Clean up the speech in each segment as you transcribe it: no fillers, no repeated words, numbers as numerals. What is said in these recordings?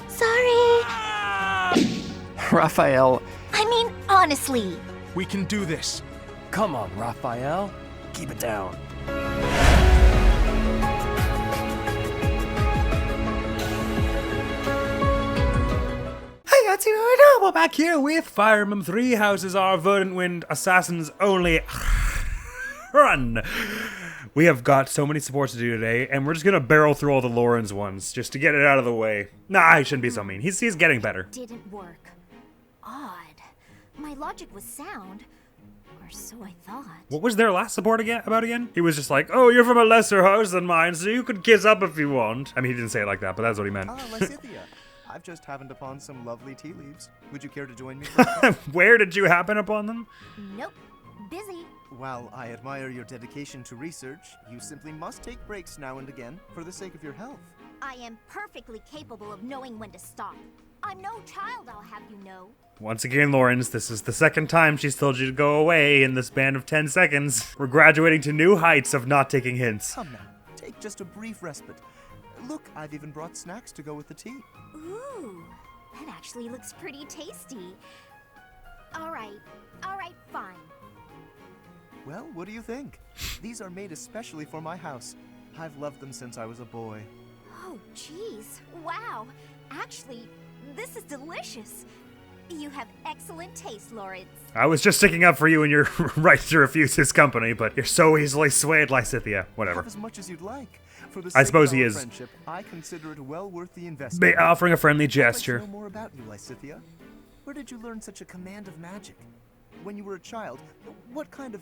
Sorry. Raphael. I mean, honestly. We can do this. Come on, Raphael. Keep it down. Hey, that's it. We're back here with Fire Emblem 3 Houses, our Verdant Wind Assassins only run. We have got so many supports to do today, and we're just gonna barrel through all the Lorenz ones just to get it out of the way. Nah, I shouldn't be so mean. He's getting better. Didn't work. Odd. My logic was sound. Or so I thought. What was their last support again? He was just like, oh, you're from a lesser house than mine, so you could kiss up if you want. I mean, he didn't say it like that, but that's what he meant. Ah, Lysithea. I've just happened upon some lovely tea leaves. Would you care to join me? Where did you happen upon them? Nope. Busy. While I admire your dedication to research, you simply must take breaks now and again for the sake of your health. I am perfectly capable of knowing when to stop. I'm no child, I'll have you know. Once again, Lorenz, this is the second time she's told you to go away in the span of 10 seconds. We're graduating to new heights of not taking hints. Come now, take just a brief respite. Look, I've even brought snacks to go with the tea. Ooh, that actually looks pretty tasty. Alright, fine. Well, what do you think? These are made especially for my house. I've loved them since I was a boy. Oh, jeez. Wow. Actually, this is delicious. You have excellent taste, Lorenz. I was just sticking up for you and your right to refuse his company, but you're so easily swayed, Lysithea. Whatever. Have as much as you'd like. For the I sake suppose of he our is. friendship, I consider it well worth the investment. Offering a friendly I'd like to gesture. know more about you, Lysithea. Where did you learn such a command of magic? When you were a child, what kind of...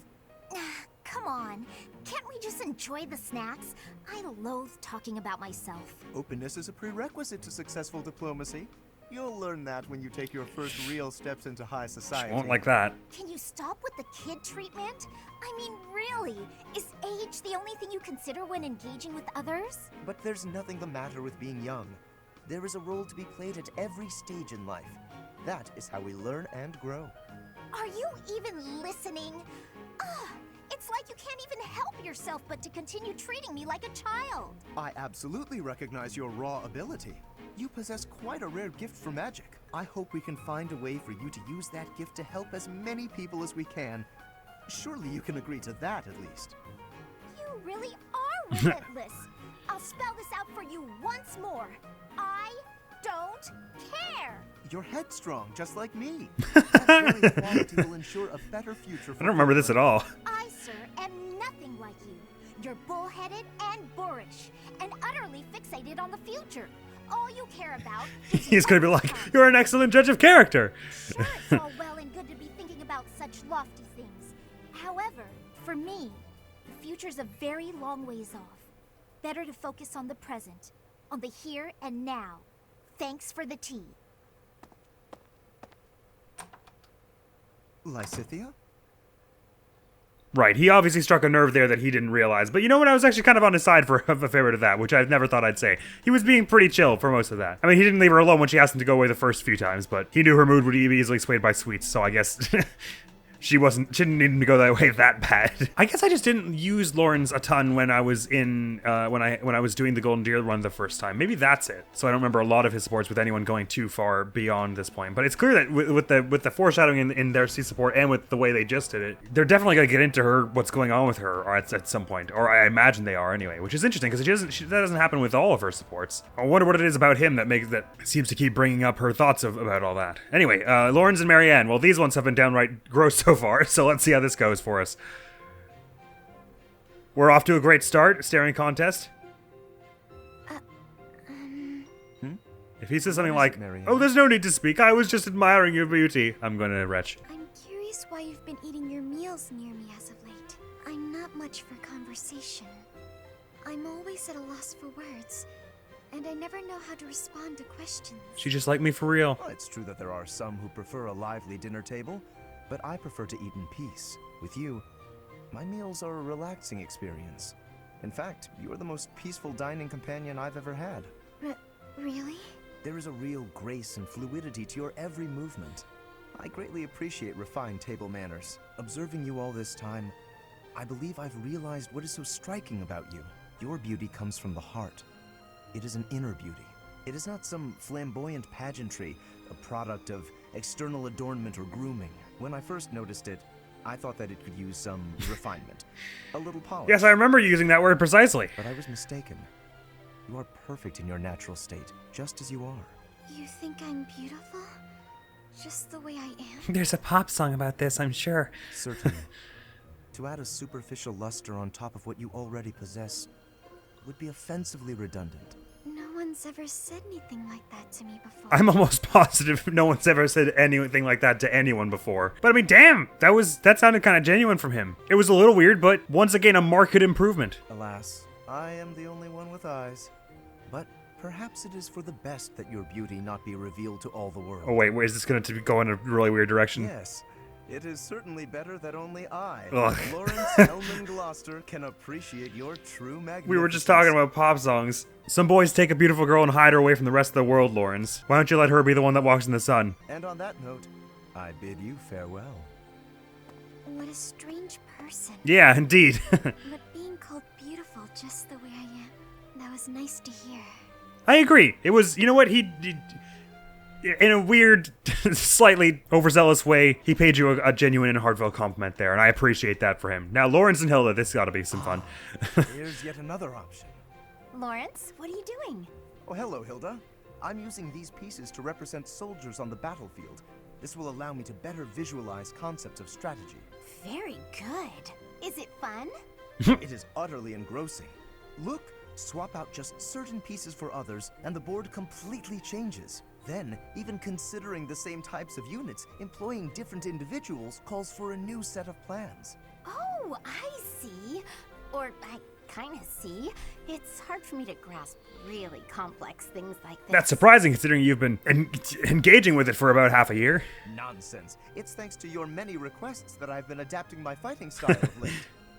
Come on. Can't we just enjoy the snacks? I loathe talking about myself. Openness is a prerequisite to successful diplomacy. You'll learn that when you take your first real steps into high society. Won't like that. Can you stop with the kid treatment? I mean, really? Is age the only thing you consider when engaging with others? But there's nothing the matter with being young. There is a role to be played at every stage in life. That is how we learn and grow. Are you even listening? Ugh, it's like you can't even help yourself but to continue treating me like a child. I absolutely recognize your raw ability. You possess quite a rare gift for magic. I hope we can find a way for you to use that gift to help as many people as we can. Surely you can agree to that at least. You really are relentless. I'll spell this out for you once more. I don't care. You're headstrong, just like me. That very quality will ensure a better future for I don't remember this at all. I, sir, am nothing like you. You're bullheaded and boorish, and utterly fixated on the future. All you care about is He's gonna be like, you're an excellent judge of character. Sure, it's all well and good to be thinking about such lofty things. However, for me, the future's a very long ways off. Better to focus on the present, on the here and now. Thanks for the tea. Lysithea? Right, he obviously struck a nerve there that he didn't realize. But you know what? I was actually kind of on his side for a favor to that, which I've never thought I'd say. He was being pretty chill for most of that. I mean, he didn't leave her alone when she asked him to go away the first few times, but he knew her mood would be easily swayed by sweets, so I guess she didn't need him to go that way that bad. I guess I just didn't use Lorenz a ton when I was in when I was doing the Golden Deer run the first time. Maybe that's it. So I don't remember a lot of his supports with anyone going too far beyond this point. But it's clear that with the foreshadowing in their C support and with the way they just did it, they're definitely gonna get into her what's going on with her or at some point. Or I imagine they are anyway, which is interesting because that doesn't happen with all of her supports. I wonder what it is about him that seems to keep bringing up her thoughts about all that. Anyway, Lorenz and Marianne. Well, these ones have been downright gross so far, so let's see how this goes for us. We're off to a great start. Staring contest. If he says something like, "Oh, there's no need to speak. I was just admiring your beauty," I'm gonna retch. I'm curious why you've been eating your meals near me as of late. I'm not much for conversation. I'm always at a loss for words, and I never know how to respond to questions. She just like me for real. Well, it's true that there are some who prefer a lively dinner table, but I prefer to eat in peace. With you, my meals are a relaxing experience. In fact, you are the most peaceful dining companion I've ever had. Really? There is a real grace and fluidity to your every movement. I greatly appreciate refined table manners. Observing you all this time, I believe I've realized what is so striking about you. Your beauty comes from the heart. It is an inner beauty. It is not some flamboyant pageantry, a product of external adornment or grooming. When I first noticed it, I thought that it could use some refinement, a little polish. Yes, I remember using that word precisely. But I was mistaken. You are perfect in your natural state, just as you are. You think I'm beautiful? Just the way I am? There's a pop song about this, I'm sure. Certainly. To add a superficial luster on top of what you already possess would be offensively redundant. No one's ever said anything like that to me before. I'm almost positive no one's ever said anything like that to anyone before. But I mean, damn, that sounded kind of genuine from him. It was a little weird, but once again, a marked improvement. Alas, I am the only one with eyes. But perhaps it is for the best that your beauty not be revealed to all the world. Oh wait, is this going to go in a really weird direction? Yes. It is certainly better that only I, Ugh. Lorenz Hellman Gloucester, can appreciate your true magnificence. We were just talking about pop songs. Some boys take a beautiful girl and hide her away from the rest of the world, Lorenz. Why don't you let her be the one that walks in the sun? And on that note, I bid you farewell. What a strange person. Yeah, indeed. But being called beautiful just the way I am, that was nice to hear. I agree. It was, you know what, he in a weird, slightly overzealous way, he paid you a genuine and heartfelt compliment there, and I appreciate that for him. Now, Lorenz and Hilda, this gotta be some fun. Here's yet another option. Lawrence, what are you doing? Oh, hello, Hilda. I'm using these pieces to represent soldiers on the battlefield. This will allow me to better visualize concepts of strategy. Very good. Is it fun? It is utterly engrossing. Look, swap out just certain pieces for others, and the board completely changes. Then, even considering the same types of units, employing different individuals calls for a new set of plans. Oh, I see. Or I kind of see. It's hard for me to grasp really complex things like this. That's surprising considering you've been engaging with it for about half a year. Nonsense. It's thanks to your many requests that I've been adapting my fighting style of late.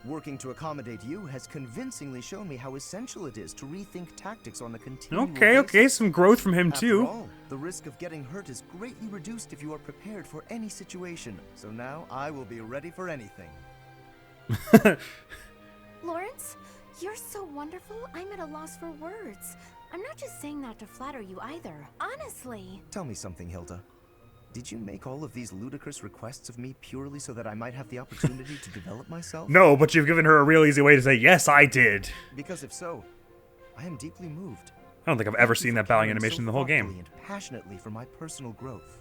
Working to accommodate you has convincingly shown me how essential it is to rethink tactics on a continual basis. Okay, some growth from him too. After all, the risk of getting hurt is greatly reduced if you are prepared for any situation. So now I will be ready for anything. Lawrence, you're so wonderful, I'm at a loss for words. I'm not just saying that to flatter you either. Honestly. Tell me something, Hilda. Did you make all of these ludicrous requests of me purely so that I might have the opportunity to develop myself? No, but you've given her a real easy way to say, yes, I did. Because if so, I am deeply moved. I don't think I've ever seen that bowing animation in the whole game. And passionately for my personal growth.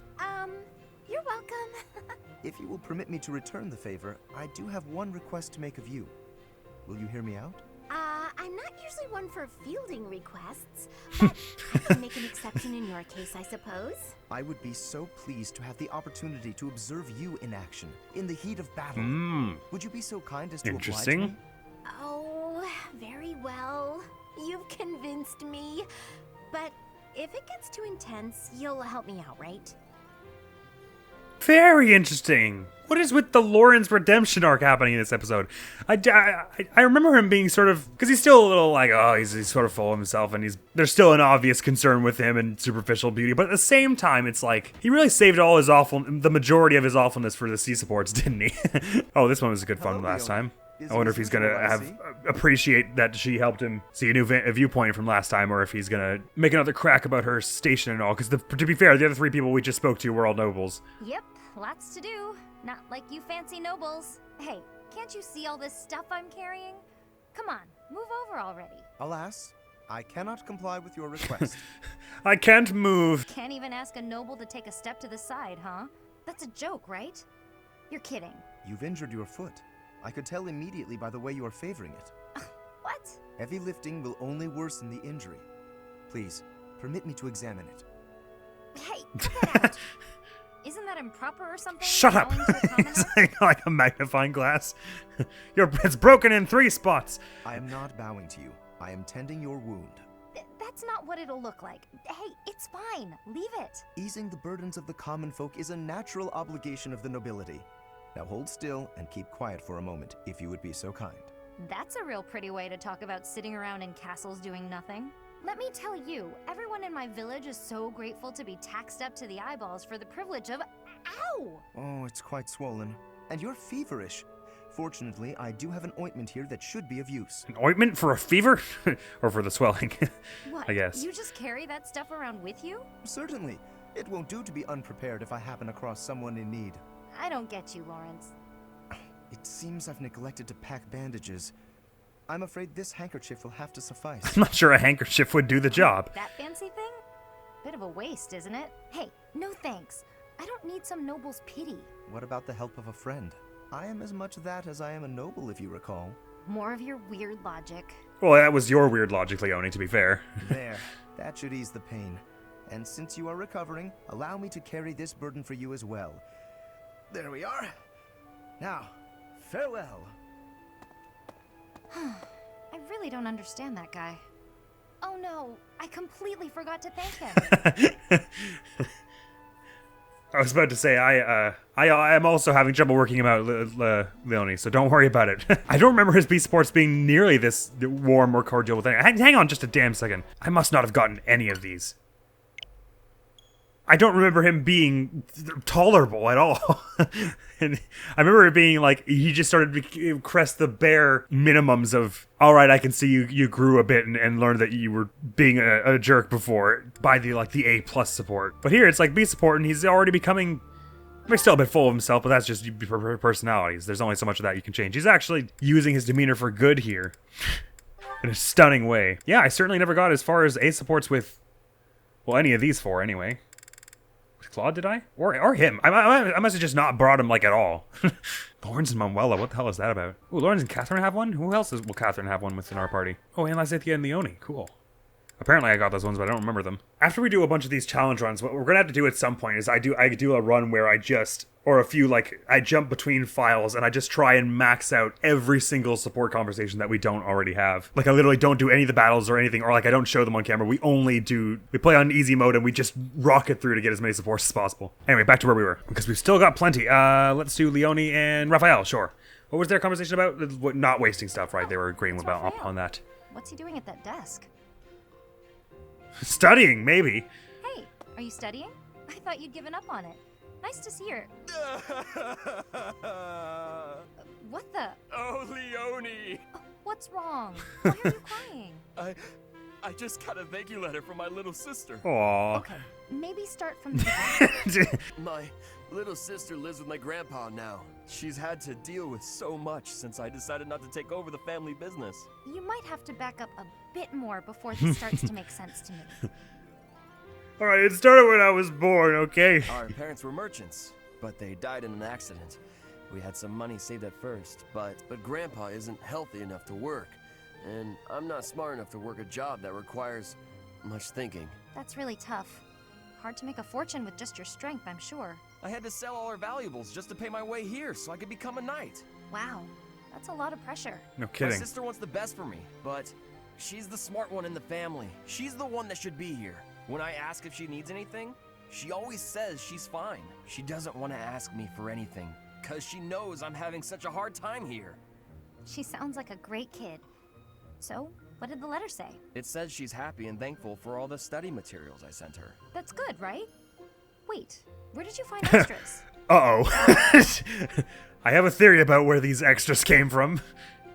You're welcome. If you will permit me to return the favor, I do have one request to make of you. Will you hear me out? I'm not usually one for fielding requests, but I can make an exception in your case, I suppose. I would be so pleased to have the opportunity to observe you in action, in the heat of battle. Would you be so kind as to oblige Interesting. me? Oh, very well. You've convinced me. But if it gets too intense, you'll help me out, right? Very interesting. What is with the Lorenz redemption arc happening in this episode? I remember him being sort of, because he's still a little like, oh, he's sort of full of himself, and there's still an obvious concern with him and superficial beauty. But at the same time, it's like he really saved all his the majority of his awfulness for the sea supports, didn't he? Oh, this one was good fun Hello, last Leon. time. Is I wonder it if he's usual gonna I see? appreciate that she helped him see a new viewpoint from last time, or if he's gonna make another crack about her station and all. Because to be fair, the other three people we just spoke to were all nobles. Yep, lots to do. Not like you fancy nobles. Hey, can't you see all this stuff I'm carrying? Come on, move over already. Alas, I cannot comply with your request. I can't move. Can't even ask a noble to take a step to the side, huh? That's a joke, right? You're kidding. You've injured your foot. I could tell immediately by the way you are favoring it. What? Heavy lifting will only worsen the injury. Please, permit me to examine it. Hey, cut that out. Isn't that improper or something? Shut up! Bowing to a commoner? It's like a magnifying glass. It's broken in 3 spots. I am not bowing to you. I am tending your wound. That's not what it'll look like. Hey, it's fine. Leave it. Easing the burdens of the common folk is a natural obligation of the nobility. Now hold still and keep quiet for a moment, if you would be so kind. That's a real pretty way to talk about sitting around in castles doing nothing. Let me tell you, everyone in my village is so grateful to be taxed up to the eyeballs for the privilege of... Ow! Oh, it's quite swollen. And you're feverish. Fortunately, I do have an ointment here that should be of use. An ointment for a fever? Or for the swelling? What? I guess. You just carry that stuff around with you? Certainly. It won't do to be unprepared if I happen across someone in need. I don't get you, Lorenz. It seems I've neglected to pack bandages. I'm afraid this handkerchief will have to suffice. I'm not sure a handkerchief would do the job. That fancy thing? Bit of a waste, isn't it? Hey, no thanks. I don't need some noble's pity. What about the help of a friend? I am as much that as I am a noble, if you recall. More of your weird logic. Well, that was your weird logic, Leone, to be fair. There. That should ease the pain. And since you are recovering, allow me to carry this burden for you as well. There we are. Now, farewell. I really don't understand that guy. Oh no, I completely forgot to thank him. I was about to say, I am also having trouble working him out, Leone, so don't worry about it. I don't remember his B supports being nearly this warm or cordial with anything. Hang on just a damn second. I must not have gotten any of these. I don't remember him being tolerable at all. And I remember it being like, he just started to crest the bare minimums of, all right, I can see you grew a bit and learned that you were being a jerk before by the A+ support. But here it's like B support and he's already becoming, he's still a bit full of himself, but that's just personalities. There's only so much of that you can change. He's actually using his demeanor for good here in a stunning way. Yeah, I certainly never got as far as A supports with, well, any of these four anyway. Claude, did I? Or him. I must have just not brought him, like, at all. Lorenz and Manuela, what the hell is that about? Ooh, Lorenz and Catherine have one? Who else will Catherine have one within our party? Oh, and Lysathia and Leone. Cool. Apparently I got those ones, but I don't remember them. After we do a bunch of these challenge runs, what we're gonna have to do at some point is I do a run where I jump between files and I just try and max out every single support conversation that we don't already have. Like I literally don't do any of the battles or anything, or like I don't show them on camera. We play on easy mode and we just rocket through to get as many supports as possible. Anyway, back to where we were, because we've still got plenty. Let's do Leone and Raphael, sure. What was their conversation about? Not wasting stuff, right? They were agreeing on that. What's he doing at that desk? Studying, maybe. Hey, are you studying? I thought you'd given up on it. Nice to see her. What the? Oh, Leone! What's wrong? Why are you crying? I just got a thank you letter from my little sister. Aww. Okay, maybe start from the beginning. My little sister lives with my grandpa now. She's had to deal with so much since I decided not to take over the family business. You might have to back up a bit more before this starts to make sense to me. Alright, it started when I was born, okay? Our parents were merchants, but they died in an accident. We had some money saved at first, but Grandpa isn't healthy enough to work. And I'm not smart enough to work a job that requires much thinking. That's really tough. Hard to make a fortune with just your strength, I'm sure. I had to sell all our valuables just to pay my way here so I could become a knight. Wow, that's a lot of pressure. No kidding. My sister wants the best for me, but she's the smart one in the family. She's the one that should be here. When I ask if she needs anything, she always says she's fine. She doesn't want to ask me for anything, because she knows I'm having such a hard time here. She sounds like a great kid. So, what did the letter say? It says she's happy and thankful for all the study materials I sent her. That's good, right? Wait, where did you find extras? Uh-oh. I have a theory about where these extras came from.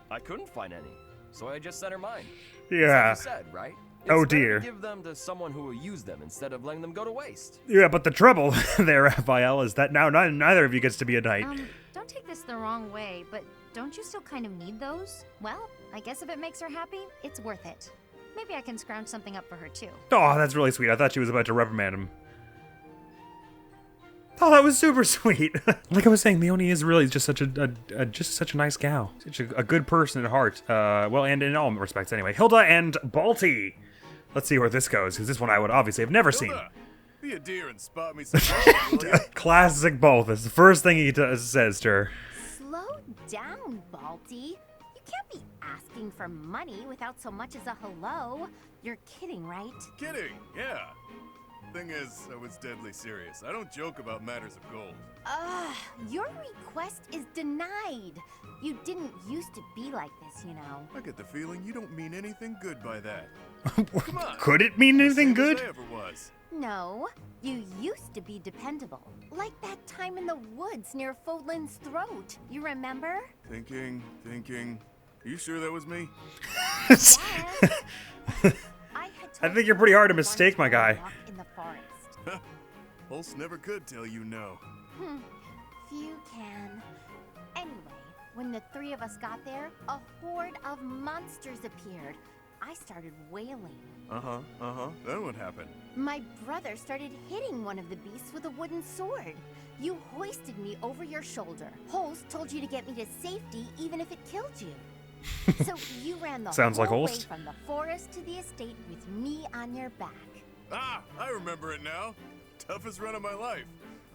I couldn't find any, so I just sent her mine. Yeah. That's what you said, right? Oh, It's better dear. to give them to someone who will use them instead of letting them go to waste. Yeah, but the trouble there, Raphael, is that now neither of you gets to be a knight. Don't take this the wrong way, but don't you still kind of need those? Well, I guess if it makes her happy, it's worth it. Maybe I can scrounge something up for her too. Oh, that's really sweet. I thought she was about to reprimand him. Oh, that was super sweet. Like I was saying, Leone is really just such a nice gal. Such a good person at heart. Well, and in all respects anyway. Hilda and Balti. Let's see where this goes, because this one I would obviously have never seen. Be a dear and spot me some lunch, will ya? Classic Balthus. The first thing he says to her. Slow down, Balti. You can't be asking for money without so much as a hello. You're kidding, right? Kidding, yeah. Thing is, I was deadly serious. I don't joke about matters of gold. Your request is denied. You didn't used to be like this, you know. I get the feeling you don't mean anything good by that. Could it mean anything Same as good? I ever was. No, you used to be dependable. Like that time in the woods near Fodlan's throat. You remember? Thinking. You sure that was me? Yes. I think you're pretty hard to mistake, my guy. In the forest. Holst never could tell you no. Few can. Anyway, when the three of us got there, a horde of monsters appeared. I started wailing. Then what happened? My brother started hitting one of the beasts with a wooden sword. You hoisted me over your shoulder. Holst told you to get me to safety even if it killed you. So you ran the Sounds like whole way Holst. from the forest to the estate with me on your back. Ah, I remember it now. Toughest run of my life.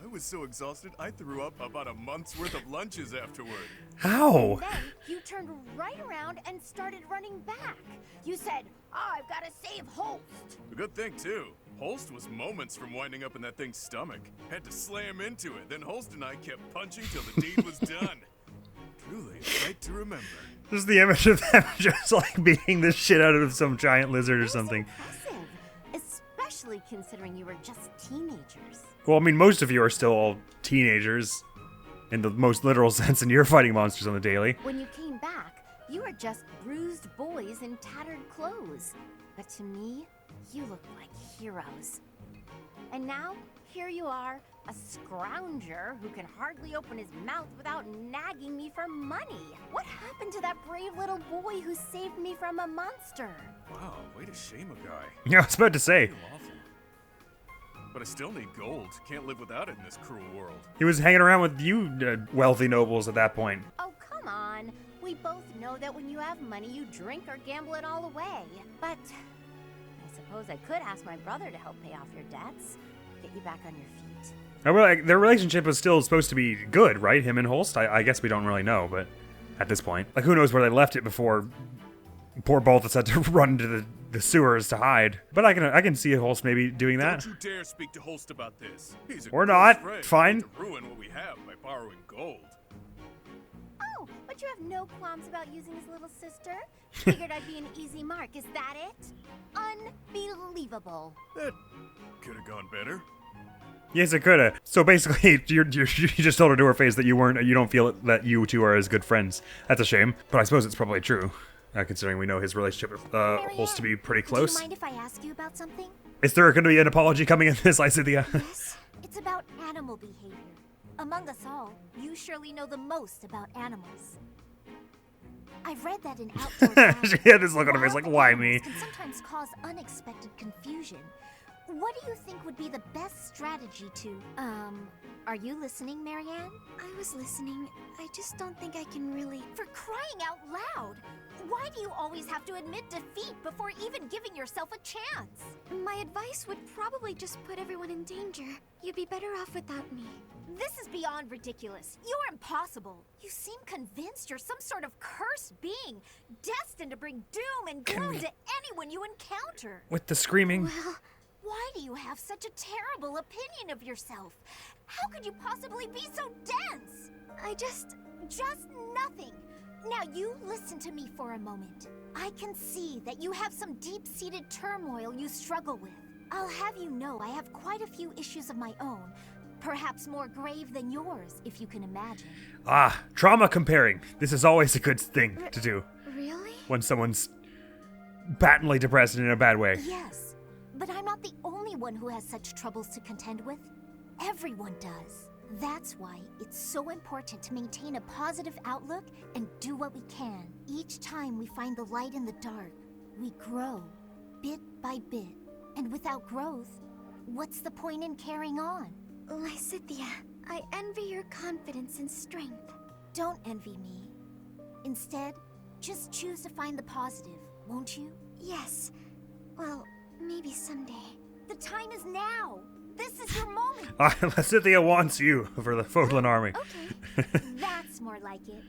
I was so exhausted, I threw up about a month's worth of lunches afterward. How? Then you turned right around and started running back. You said, I've got to save Holst. A good thing, too. Holst was moments from winding up in that thing's stomach. Had to slam into it, then Holst and I kept punching till the deed was done. Truly a sight to remember. This is the image of them just like beating the shit out of some giant lizard or something. Impressive, especially considering you were just teenagers. Well, I mean, most of you are still all teenagers in the most literal sense, and you're fighting monsters on the daily. When you came back, you were just bruised boys in tattered clothes. But to me, you looked like heroes. And now, here you are, a scrounger who can hardly open his mouth without nagging me for money. What happened to that brave little boy who saved me from a monster? Wow, way to shame a guy. Yeah, I was about to say. Feel awful. But I still need gold. Can't live without it in this cruel world. He was hanging around with you wealthy nobles at that point. Oh, come on. We both know that when you have money, you drink or gamble it all away. But I suppose I could ask my brother to help pay off your debts, get you back on your feet. Now, like, their relationship was still supposed to be good, right? Him and Holst? I guess we don't really know, but at this point. Like, who knows where they left it before poor Balthus had to run into the sewers to hide. But I can see Holst maybe doing that. Don't you dare speak to Holst about this. He's a Or close not. friend. Fine. To ruin what we have by borrowing gold. Oh, but you have no qualms about using his little sister? Figured I'd be an easy mark, is that it? Unbelievable. That could have gone better. Yes, it coulda. So basically, you just told her to her face that you don't feel that you two are as good friends. That's a shame, but I suppose it's probably true, considering we know his relationship with Holst to be pretty close. Do you mind if I ask you about something? Is there going to be an apology coming in this, Lysithea? Yes. It's about animal behavior. Among us all, you surely know the most about animals. I've read that in outdoor She had this look on her face like, why me? Can sometimes cause unexpected confusion. What do you think would be the best strategy to, are you listening, Marianne? I was listening. I just don't think I can really... For crying out loud! Why do you always have to admit defeat before even giving yourself a chance? My advice would probably just put everyone in danger. You'd be better off without me. This is beyond ridiculous. You're impossible. You seem convinced you're some sort of cursed being, destined to bring doom and gloom to anyone you encounter. With the screaming. Well, Why do you have such a terrible opinion of yourself? How could you possibly be so dense? Just nothing. Now you listen to me for a moment. I can see that you have some deep-seated turmoil you struggle with. I'll have you know I have quite a few issues of my own, perhaps more grave than yours, if you can imagine. Ah, trauma comparing. This is always a good thing to do really? when someone's patently depressed and in a bad way. Yes, but I'm not the only one who has such troubles to contend with. Everyone does. That's why it's so important to maintain a positive outlook and do what we can. Each time we find the light in the dark, we grow, bit by bit. And without growth, what's the point in carrying on? Lysithea, I envy your confidence and strength. Don't envy me. Instead, just choose to find the positive, won't you? Yes. Well, maybe someday. The time is now! This is your moment! Lysithea wants you for the Fodlan army. Okay, that's more like it.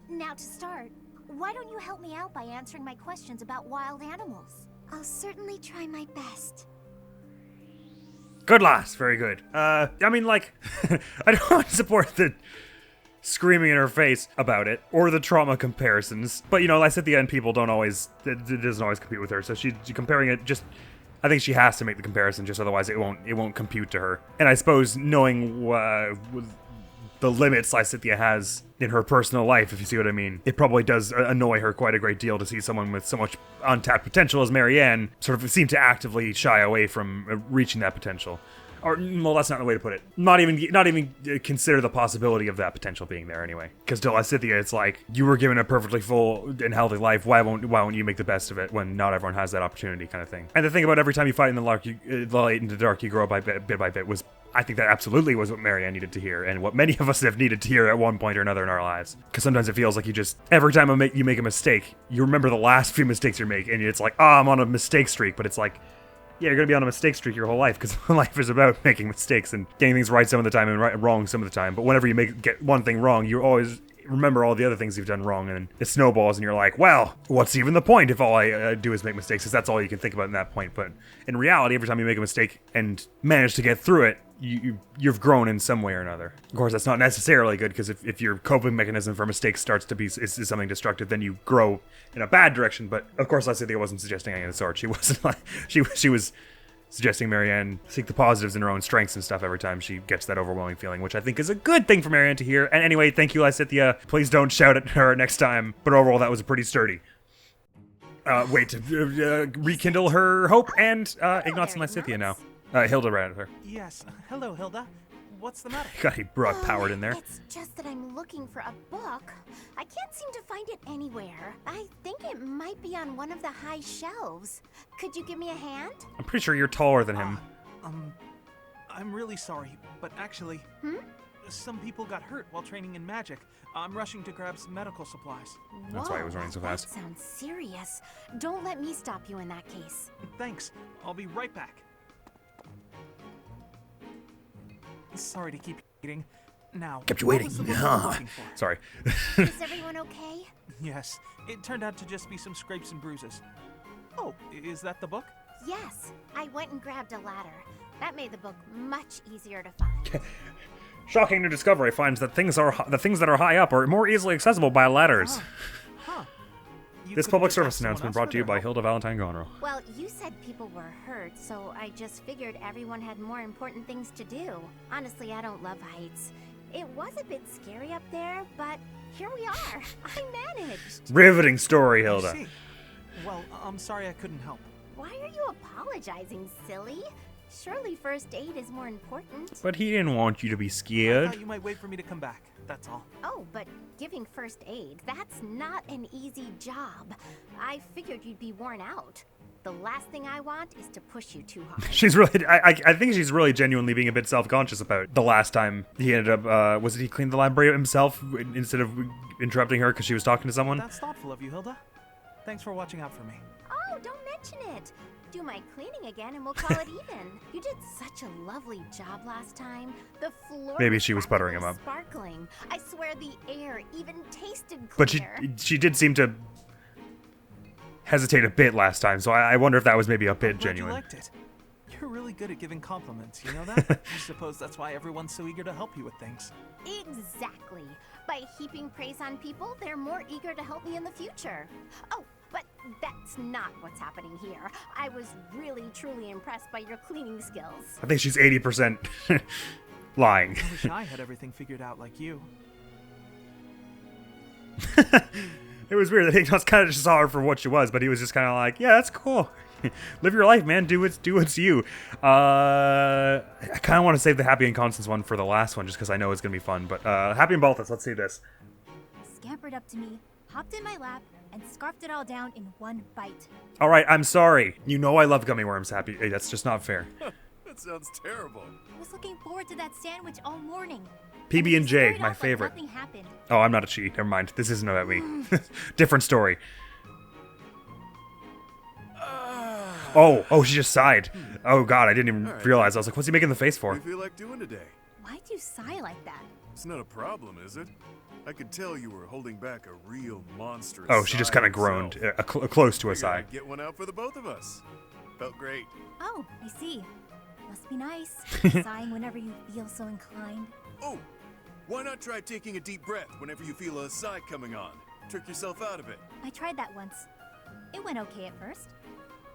Now to start, why don't you help me out by answering my questions about wild animals? I'll certainly try my best. Good lass, very good. I mean, like, I don't want to support the screaming in her face about it, or the trauma comparisons, but, you know, Lysithea and people don't always, it doesn't always compete with her, so she's comparing it just I think she has to make the comparison, just otherwise it won't compute to her. And I suppose knowing the limits Lysithea has in her personal life, if you see what I mean, it probably does annoy her quite a great deal to see someone with so much untapped potential as Marianne sort of seem to actively shy away from reaching that potential. Or, well, that's not the way to put it. Not even consider the possibility of that potential being there anyway. Because to Lysithea, it's like, you were given a perfectly full and healthy life, why won't you make the best of it when not everyone has that opportunity kind of thing. And the thing about every time you fight in the light and the dark, you grow bit by bit was, I think that absolutely was what Marianne needed to hear, and what many of us have needed to hear at one point or another in our lives. Because sometimes it feels like every time you make a mistake, you remember the last few mistakes you make, and it's like, I'm on a mistake streak, but it's like, yeah, you're going to be on a mistake streak your whole life, because life is about making mistakes and getting things right some of the time and wrong some of the time. But whenever you get one thing wrong, you always remember all the other things you've done wrong, and it snowballs, and you're like, well, what's even the point if all I do is make mistakes? Because that's all you can think about in that point. But in reality, every time you make a mistake and manage to get through it, you've grown in some way or another. Of course, that's not necessarily good, because if your coping mechanism for mistakes starts to be is something destructive, then you grow in a bad direction. But of course, Lysithea wasn't suggesting any of the sort. She wasn't like she was suggesting Marianne seek the positives in her own strengths and stuff every time she gets that overwhelming feeling, which I think is a good thing for Marianne to hear. And anyway, thank you, Lysithea. Please don't shout at her next time. But overall, that was a pretty sturdy way to rekindle her hope. And Ignatz and Lysithea now. Hilda ran at her. Yes. Hello, Hilda. What's the matter? God, he brought power in there. It's just that I'm looking for a book. I can't seem to find it anywhere. I think it might be on one of the high shelves. Could you give me a hand? I'm pretty sure you're taller than him. I'm really sorry, but actually, some people got hurt while training in magic. I'm rushing to grab some medical supplies. That's why he was running so fast. That sounds serious. Don't let me stop you in that case. Thanks. I'll be right back. Sorry to keep eating. Now, Kept you what waiting. was the book you were looking for? Sorry. Is everyone okay? Yes, it turned out to just be some scrapes and bruises. Oh, is that the book? Yes. I went and grabbed a ladder. That made the book much easier to find. Shocking new discovery finds that things that are high up are more easily accessible by ladders. Huh. You This couldn't public have service asked someone announcement else brought for to you their by help? Hilda Valentine Gonro. Well, you said people were hurt, so I just figured everyone had more important things to do. Honestly, I don't love heights. It was a bit scary up there, but here we are. I managed. Riveting story, I Hilda. see. Well, I'm sorry I couldn't help. Why are you apologizing, silly? Surely first aid is more important. But he didn't want you to be I scared. thought you might wait for me to come back. That's all. Oh, but giving first aid, that's not an easy job. I figured you'd be worn out. The last thing I want is to push you too hard. She's really, I think she's really genuinely being a bit self-conscious about the last time he ended up, was it he cleaned the library himself instead of interrupting her because she was talking to someone? That's thoughtful of you, Hilda. Thanks for watching out for me. Oh, don't mention it. Do my cleaning again and we'll call it even. You did such a lovely job last time. The floor Maybe she was buttering him up. sparkling. I swear the air even tasted cleaner. But she did seem to hesitate a bit last time, so I wonder if that was maybe a bit I'm glad genuine. You liked it. You're really good at giving compliments, you know that? I suppose that's why everyone's so eager to help you with things. Exactly. By heaping praise on people, they're more eager to help me in the future. Oh, but that's not what's happening here. I was really, truly impressed by your cleaning skills. I think she's 80% lying. I wish I had everything figured out like you. It was weird that Ignatz kind of just saw her for what she was, but he was just kind of like, yeah, that's cool. Live your life, man. Do what's you. I kind of want to save the Happy and Constance one for the last one, just because I know it's going to be fun. But Happy and Balthus, let's see this. Scampered up to me, hopped in my lap, and scarfed it all down in one bite. All right, I'm sorry. You know I love gummy worms, Happy. Hey, that's just not fair. That sounds terrible. I was looking forward to that sandwich all morning. PB&J, my favorite. Nothing happened. Oh, I'm not a cheat. Never mind. This isn't about me. Different story. Oh, she just sighed. Oh, God, I didn't even realize. I was like, what's he making the face for? What do you feel like doing today? Why'd you sigh like that? It's not a problem, is it? I could tell you were holding back a real monstrous Oh, she just sigh kind of groaned, yourself. close to a Figured sigh. I'd get one out for the both of us. Felt great. Oh, I see. Must be nice. Sighing whenever you feel so inclined. Oh, why not try taking a deep breath whenever you feel a sigh coming on? Trick yourself out of it. I tried that once. It went okay at first.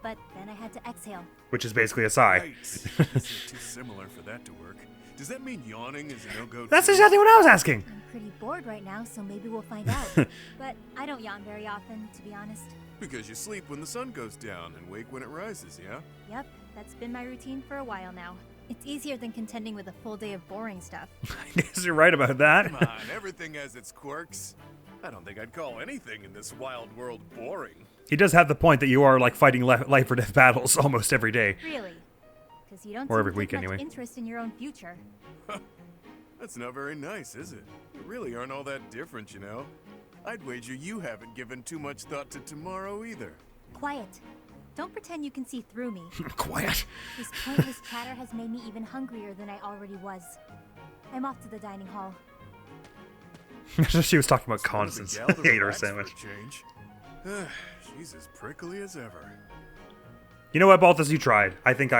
but then I had to exhale. Which is basically a sigh. Right. They're too similar for that to work. Does that mean yawning is a no-go? That's too? exactly what I was asking. I'm pretty bored right now, so maybe we'll find out. But I don't yawn very often, to be honest. Because you sleep when the sun goes down and wake when it rises, yeah? Yep, that's been my routine for a while now. It's easier than contending with a full day of boring stuff. I guess you're right about that. Come on, everything has its quirks. I don't think I'd call anything in this wild world boring. He does have the point that you are like fighting life or death battles almost every day. Really? Because you don't Or seem every to week, take much anyway. interest in your own future. That's not very nice, is it? You really aren't all that different, you know? I'd wager you haven't given too much thought to tomorrow either. Quiet. Don't pretend you can see through me. Quiet. This pointless chatter has made me even hungrier than I already was. I'm off to the dining hall. She was talking about It's one of the Constance. gal to Ate her relax for a sandwich. change. She's as prickly as ever. You know what, Balthus? You tried. I think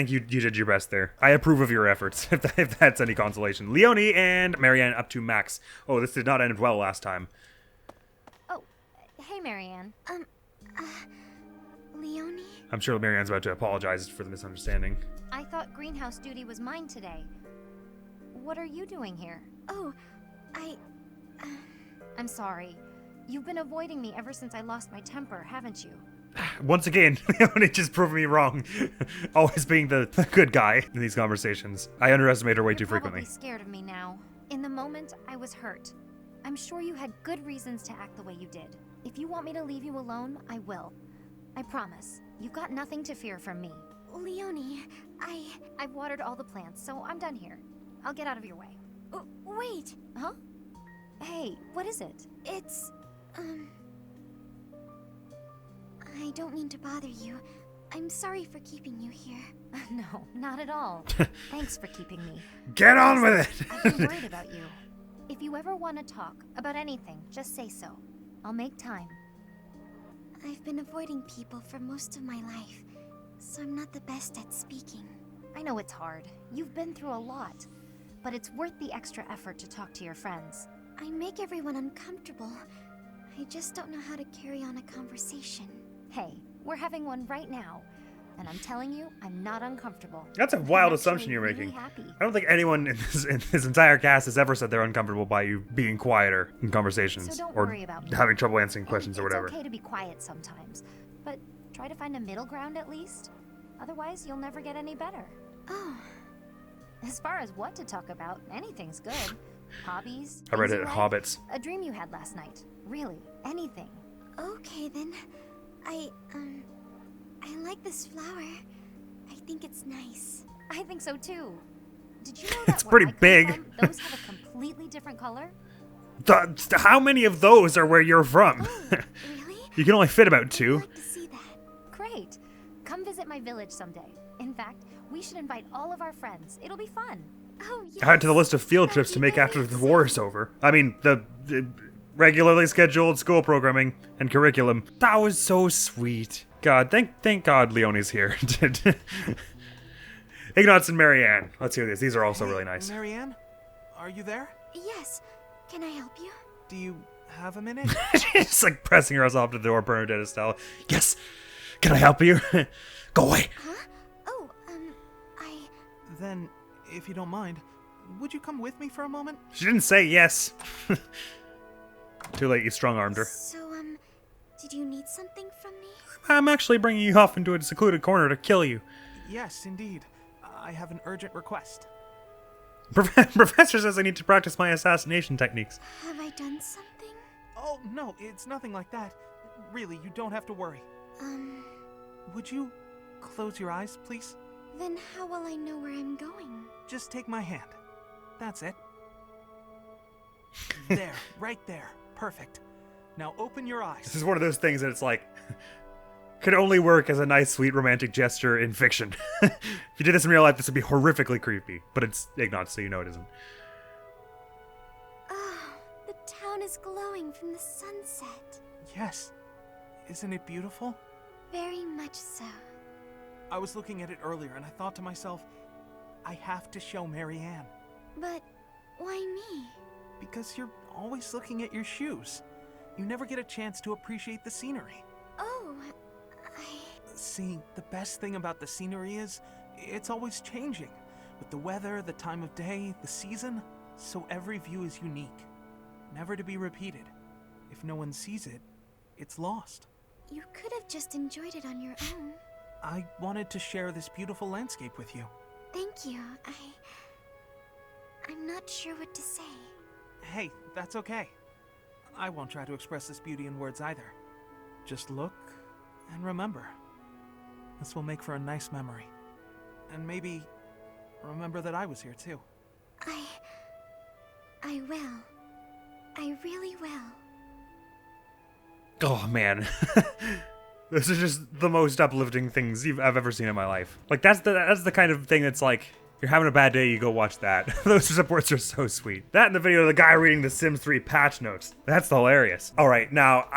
you did your best there. I approve of your efforts, if that's any consolation. Leonie and Marianne up to max. Oh, this did not end well last time. Oh, hey, Marianne. Leonie? I'm sure Marianne's about to apologize for the misunderstanding. I thought greenhouse duty was mine today. What are you doing here? Oh, I'm sorry. You've been avoiding me ever since I lost my temper, haven't you? Once again, Leonie just proved me wrong. Always being the good guy in these conversations. I underestimate her way too You're frequently. probably scared of me now. In the moment, I was hurt. I'm sure you had good reasons to act the way you did. If you want me to leave you alone, I will. I promise. You've got nothing to fear from me. Leonie, I've watered all the plants, so I'm done here. I'll get out of your way. Wait. Huh? Hey, what is it? It's, I don't mean to bother you. I'm sorry for keeping you here. No, not at all. Thanks for keeping me. Get on with I've it! been worried about you. If you ever want to talk about anything, just say so. I'll make time. I've been avoiding people for most of my life, so I'm not the best at speaking. I know it's hard. You've been through a lot. But it's worth the extra effort to talk to your friends. I make everyone uncomfortable. I just don't know how to carry on a conversation. Hey, we're having one right now. And I'm telling you, I'm not uncomfortable. That's a I'm wild actually assumption you're really making. happy. I don't think anyone in this entire cast has ever said they're uncomfortable by you being quieter in conversations. So don't or worry about me. having trouble answering And questions or whatever. It's okay to be quiet sometimes, but try to find a middle ground at least. Otherwise, you'll never get any better. Oh, As far as what to talk about, anything's good. Hobbies. I read things it you at like, Hobbits. A dream you had last night. Really, anything. okay then. I like this flower. I think it's nice. I think so too. Did you know that It's where pretty I come big. from, those have a completely different color? How many of those are where you're from? Really? You can only fit about I'd 2. like to see that. Great. Come visit my village someday. In fact, we should invite all of our friends. It'll be fun. Oh, yes. Add to the list of field trips to make after the war is over. I mean, the regularly scheduled school programming and curriculum. That was so sweet. God, thank God Leonie's here. Ignatz and Marianne. Let's hear this. These are also really nice. Marianne, are you there? Yes. Can I help you? Do you have a minute? She's like pressing herself to the door, Bernadette style. Yes. Can I help you? Go away. Huh? Oh, Then, if you don't mind, would you come with me for a moment? She didn't say yes. Too late, you strong-armed her. So, did you need something from me? I'm actually bringing you off into a secluded corner to kill you. Yes, indeed. I have an urgent request. Professor says I need to practice my assassination techniques. Have I done something? Oh, no, it's nothing like that. Really, you don't have to worry. Would you close your eyes, please? Then how will I know where I'm going? Just take my hand. That's it. There, right there. Perfect. Now open your eyes. This is one of those things that it's like, could only work as a nice, sweet, romantic gesture in fiction. If you did this in real life, this would be horrifically creepy. But it's Ignatz, so you know it isn't. Oh, the town is glowing from the sunset. Yes. Isn't it beautiful? Very much so. I was looking at it earlier and I thought to myself, I have to show Marianne. But why me? Because you're always looking at your shoes. You never get a chance to appreciate the scenery. Oh, See, the best thing about the scenery is, it's always changing. With the weather, the time of day, the season, so every view is unique. Never to be repeated. If no one sees it, it's lost. You could have just enjoyed it on your own. I wanted to share this beautiful landscape with you. Thank you. I'm not sure what to say. Hey, that's okay. I won't try to express this beauty in words either. Just look and remember. This will make for a nice memory. And maybe remember that I was here too. I will. I really will. Oh man. This is just the most uplifting things I've ever seen in my life. Like that's the kind of thing that's like, you're having a bad day, you go watch that. Those supports are so sweet. That and the video of the guy reading the Sims 3 patch notes. That's hilarious. All right, now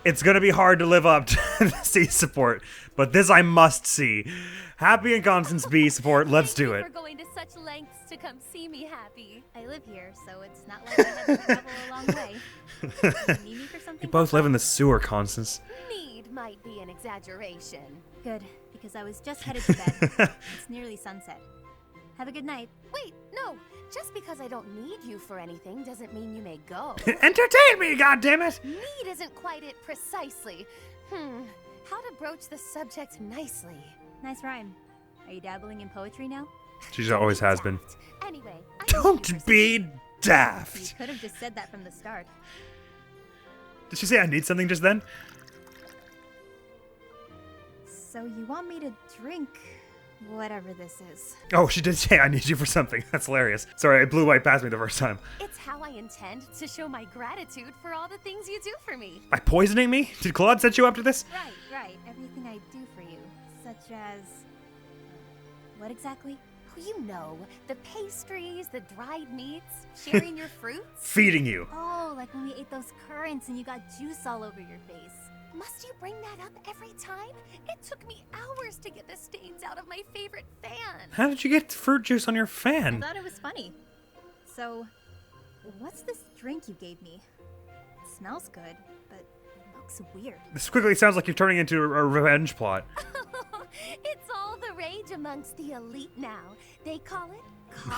it's gonna be hard to live up to the C support, but this I must see. Happy and Constance B support, let's do it. Thank you for going to such lengths to come see me, Happy. I live here, so it's not like I had to travel a long way. You need me for something? You both live in the sewer, Constance. Need might be an exaggeration. Good, because I was just headed to bed. It's nearly sunset. Have a good night. Wait, no. Just because I don't need you for anything doesn't mean you may go. Entertain me, goddammit! Need isn't quite it precisely. How to broach the subject nicely. Nice rhyme. Are you dabbling in poetry now? She always has been. Anyway, Don't be You daft! could have just said that from the start. Did she say I need something just then? So you want me to drink whatever this is? Oh, she did say I need you for something. That's hilarious. Sorry, it blew right past me the first time. It's how I intend to show my gratitude for all the things you do for me. By poisoning me? Did Claude set you up to this? Right. Everything I do for you. Such as... what exactly? Oh, you know, the pastries, the dried meats, sharing your fruits. Feeding you. Oh, like when we ate those currants and you got juice all over your face. Must you bring that up every time? It took me hours to get the stains out of my favorite fan. How did you get fruit juice on your I fan? thought it was funny. So, what's this drink you gave me? It smells good, but it looks weird. This quickly sounds like you're turning into a revenge plot. It's all the rage amongst the elite now. They call it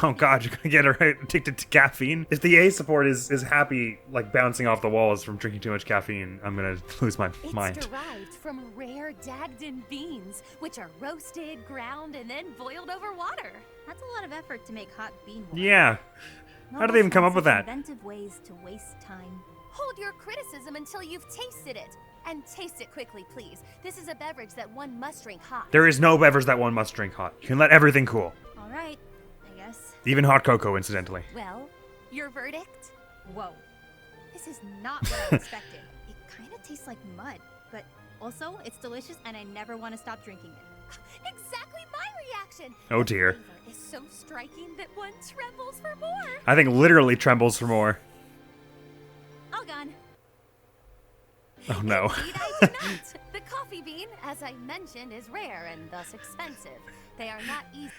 Oh god, you're gonna get her addicted to caffeine? If the A support is happy, like bouncing off the walls from drinking too much caffeine, I'm gonna lose my mind. It's derived from rare Dagden beans, which are roasted, ground, and then boiled over water. That's a lot of effort to make hot bean water. Yeah. How do they even come up with that? Inventive ways to waste time. Hold your criticism until you've tasted it. And taste it quickly, please. This is a beverage that one must drink hot. There is no beverage that one must drink hot. You can let everything cool. All right, I guess. Even hot cocoa, incidentally. Well, your verdict? Whoa. This is not what I expected. It kind of tastes like mud, but also it's delicious and I never want to stop drinking it. Exactly my reaction. Oh dear. The flavor is so striking that one trembles for more. I think literally trembles for more. All gone. Oh no. Indeed, I do not. The coffee bean, as I mentioned, is rare and thus expensive. They are not easy.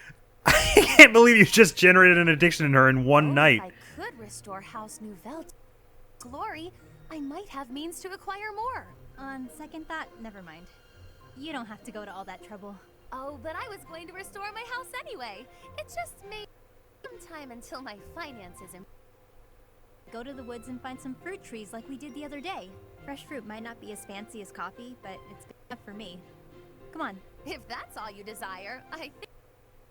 I can't believe you just generated an addiction in her in one night. If I could restore House Nouvelle to glory, I might have means to acquire more. On second thought, never mind. You don't have to go to all that trouble. Oh, but I was going to restore my house anyway. It just may some time until my finances Go to the woods and find some fruit trees like we did the other day. Fresh fruit might not be as fancy as coffee, but it's good enough for me. Come on. If that's all you desire, I think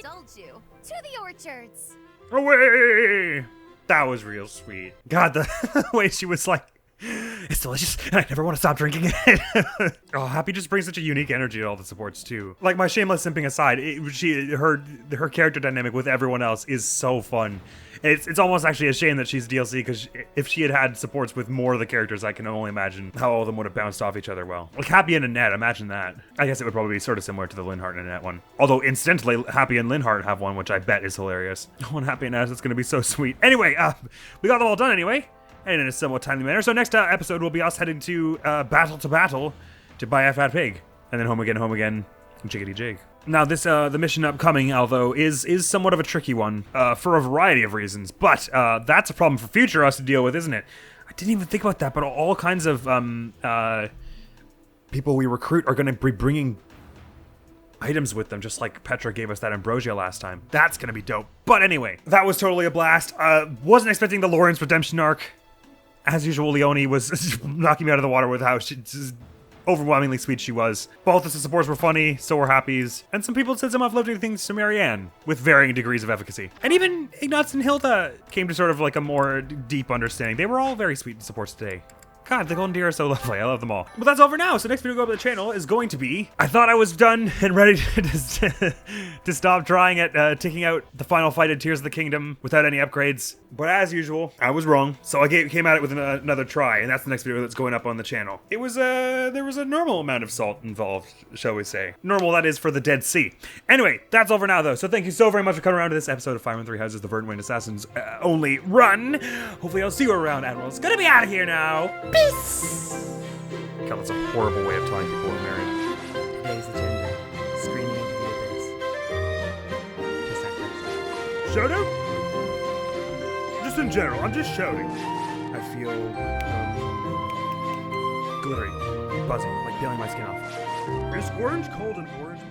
I'll indulge you. To the orchards! Away! That was real sweet. God, the way she was like, it's delicious, and I never want to stop drinking it. Oh, Happy just brings such a unique energy to all the supports, too. Like, my shameless simping aside, her character dynamic with everyone else is so fun. It's almost actually a shame that she's DLC, because if she had supports with more of the characters, I can only imagine how all of them would have bounced off each other well. Like Happy and Annette, imagine that. I guess it would probably be sort of similar to the Linhart and Annette one. Although, incidentally, Happy and Linhart have one, which I bet is hilarious. Oh, and Happy and Annette, it's going to be so sweet. Anyway, we got them all done anyway, and in a somewhat timely manner. So next episode will be us heading to battle to buy a fat pig. And then home again, jiggity jig. Now this, the mission upcoming, although, is somewhat of a tricky one, for a variety of reasons. But, that's a problem for future us to deal with, isn't it? I didn't even think about that, but all kinds of, people we recruit are going to be bringing items with them, just like Petra gave us that ambrosia last time. That's going to be dope. But anyway, that was totally a blast. Wasn't expecting the Lorenz redemption arc. As usual, Leonie was knocking me out of the water with how overwhelmingly sweet she was. Both of the supports were funny, so were Happy's, and some people said some uplifting things to Marianne, with varying degrees of efficacy. And even Ignatz and Hilda came to sort of like a more deep understanding. They were all very sweet supports today. God, the Golden Deer are so lovely. I love them all. But that's over now. So next video to go up to the channel is going to be... I thought I was done and ready to stop trying at taking out the final fight in Tears of the Kingdom without any upgrades. But as usual, I was wrong. So I came at it with another try, and that's the next video that's going up on the channel. It was there was a normal amount of salt involved, shall we say. Normal, that is, for the Dead Sea. Anyway, that's over now, though. So thank you so very much for coming around to this episode of 513 Houses, the Verdant Assassins only run. Hopefully I'll see you around, Admiral. It's gonna be out of here now. Peace! God, that's a horrible way of telling people we're married. Today's agenda. Screaming into the abyss. Just like this. Shout out? Just in general, I'm just shouting. I feel, glittery, buzzing, like peeling my skin off. Is orange called an orange?